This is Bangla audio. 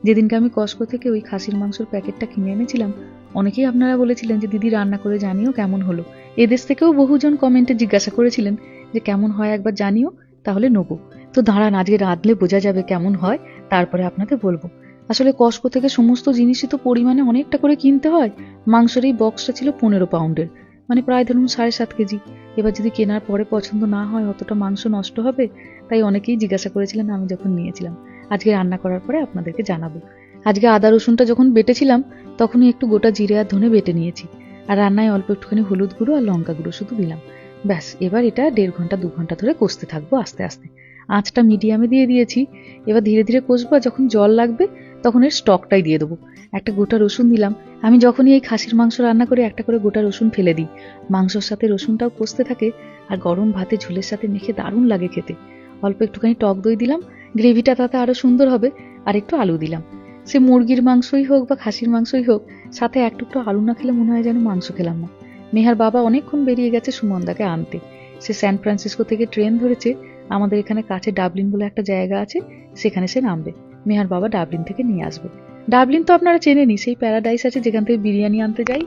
যেদিনকে আমি কস্কো থেকে ওই খাসির মাংসের প্যাকেটটা কিনে এনেছিলাম, অনেকেই আপনারা বলেছিলেন যে দিদি রান্না করে জানিও কেমন হলো। এদেশ থেকেও বহুজন কমেন্টে জিজ্ঞাসা করেছিলেন যে কেমন হয় একবার জানিও, তাহলে নেবো। তো দাঁড়ান, আজকে রাঁধলে বোঝা যাবে কেমন হয়, তারপরে আপনাদের বলবো। আসলে কস্কো থেকে সমস্ত জিনিসই তো পরিমাণে অনেকটা করে কিনতে হয়। মাংসের এই বক্সটা ছিল 15 পাউন্ডের, মানে প্রায় ধরুন 7.5 কেজি। এবার যদি কেনার পরে পছন্দ না হয় অতটা মাংস নষ্ট হবে, তাই অনেকেই জিজ্ঞাসা করেছিলেন আমি যখন নিয়েছিলাম। আজকে রান্না করার পরে আপনাদেরকে জানাবো। আজকে আদা রসুনটা যখন বেটেছিলাম তখনই একটু গোটা জিরে আর ধনে বেটে নিয়েছি, আর রান্নায় অল্প একটুখানি হলুদ গুঁড়ো আর লঙ্কা গুঁড়ো শুধু দিলাম। ব্যাস, এবার এটা 1.5 ঘন্টা 2 ঘন্টা ধরে কষতে থাকবো আস্তে আস্তে। আঁচটা মিডিয়ামে দিয়ে দিয়েছি। এবার ধীরে ধীরে কষবো, আর যখন জল লাগবে তখন এর স্টকটাই দিয়ে দেবো। একটা গোটা রসুন দিলাম। আমি যখনই এই খাসির মাংস রান্না করে একটা করে গোটা রসুন ফেলে দিই। মাংসর সাথে রসুনটাও কষতে থাকে, আর গরম ভাতে ঝোলের সাথে মেখে দারুণ লাগে খেতে। অল্প একটুখানি টক দই দিলাম, গ্রেভিটা তাতে আরো সুন্দর হবে। আর একটু আলু দিলাম। সে মুরগির মাংসই হোক বা খাসির মাংসই হোক, সাথে এক টুকরো আলু না খেলে মনে হয় যেন মাংস খেলাম না। নেহার বাবা অনেকক্ষণ বেরিয়ে গেছে সুমনদাকে আনতে। সে স্যান ফ্রান্সিসকো থেকে ট্রেন ধরেছে। আমাদের এখানে কাছে ডাবলিন বলে একটা জায়গা আছে, সেখানে সে নামবে। মেহার বাবা ডাবলিন থেকে নিয়ে আসবে। ডাবলিন তো আপনারা চেনেনই, সেই প্যারাডাইস আছে যেখান থেকে বিরিয়ানি আনতে যাই।